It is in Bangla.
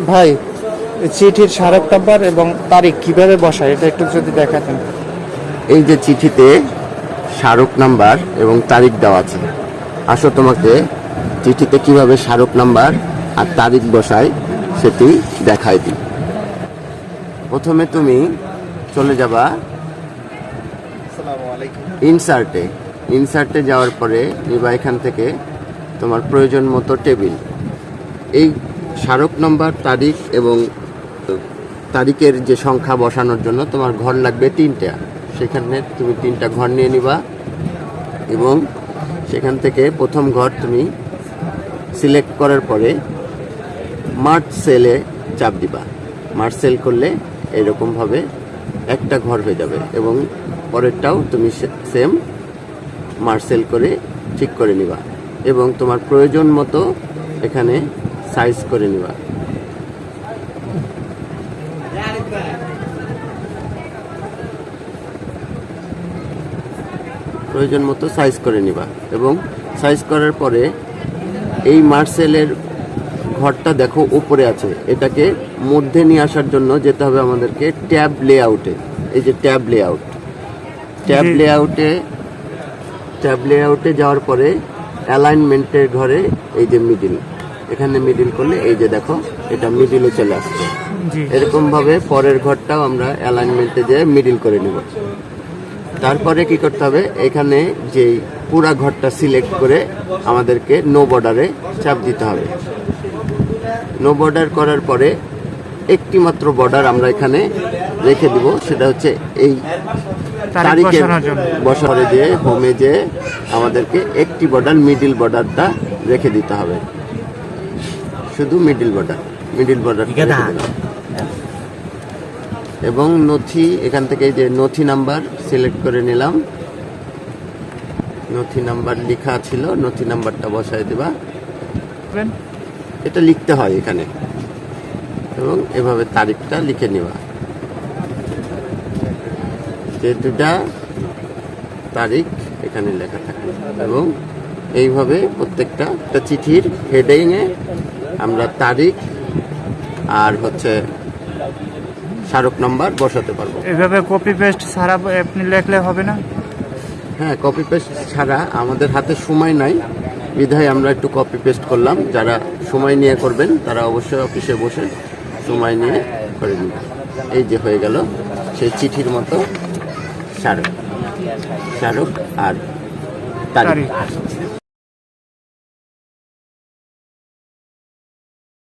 ভাই, চিঠির স্মারক নাম্বার এবং তারিখ কিভাবে বসায় এটা একটু যদি দেখাতেন। এই যে চিঠিতে স্মারক নাম্বার এবং তারিখ দেওয়া আছে, আসো তোমাকে চিঠিতে কিভাবে স্মারক নাম্বার আর তারিখ বসায় সেটি দেখাই দিই। প্রথমে তুমি চলে যাবা ইনসার্টে যাওয়ার পরে নিবা এখান থেকে তোমার প্রয়োজন মতো টেবিল। এই স্মারক নম্বর, তারিখ এবং তারিখের যে সংখ্যা বসানোর জন্য তোমার ঘর লাগবে 3টা। সেখানে তুমি 3টা ঘর নিয়ে নিবা এবং সেখান থেকে প্রথম ঘর তুমি সিলেক্ট করার পরে মার্জ সেলে চাপ দিবা। মার্জ সেল করলে এরকমভাবে একটা ঘর হয়ে যাবে এবং পরেরটাও তুমি সেম মার্জ সেল করে ঠিক করে নিবা এবং তোমার প্রয়োজন মতো এখানে সাইজ করে নিবা। প্রয়োজন মতো সাইজ করে নিবা এবং সাইজ করার পরে এই মার্সেলের ঘরটা দেখো উপরে আছে, এটাকে মধ্যে নিয়ে আসার জন্য যেতে হবে আমাদেরকে ট্যাব লেআউটে। এই যে ট্যাব লেআউটে যাওয়ার পরে অ্যালাইনমেন্টের ঘরে এই যে মিডিল, এখানে মিডিল করলে এই যে দেখো এটা মিডিলে চলে আসছে। এরকম ভাবে পরের ঘরটাও আমরা অ্যালাইনমেন্টে যেয়ে মিডিল করে নেব। তারপরে কি করতে হবে, এখানে যে পুরা ঘরটা সিলেক্ট করে আমাদেরকে নো বর্ডারে চাপ দিতে হবে। নো বর্ডার করার পরে একটি মাত্র বর্ডার আমরা এখানে রেখে দিব, সেটা হচ্ছে এই তারিখের বসারে যে হোমে যে আমাদেরকে একটি বর্ডার, মিডিল বর্ডারটা রেখে দিতে হবে। শুধু মিডিল বর্ডার এবং নথি, এখান থেকে যে নথি নাম্বার সিলেক্ট করে নিলাম। নথি নাম্বার লেখা ছিল, নথি নাম্বারটা বসায় দেবা। এটা লিখতে হয় এখানে এবং এভাবে তারিখটা লিখে নেবা। যে দুটা তারিখ এখানে লেখা থাকে এবং এইভাবে প্রত্যেকটা চিঠির হেডিংয়ে আমরা তারিখ আর হচ্ছে স্মারক নাম্বার বসাতে পারবো। এভাবে কপি পেস্ট ছাড়া আপনি লিখলে হবে না? হ্যাঁ, কপি পেস্ট ছাড়া আমাদের হাতে সময় নাই, বিধায় আমরা একটু কপি পেস্ট করলাম। যারা সময় নিয়ে করবেন তারা অবশ্যই অফিসে বসে সময় নিয়ে করে নেবেন। এই যে হয়ে গেল সেই চিঠির মতো স্মারক আর তারিখ।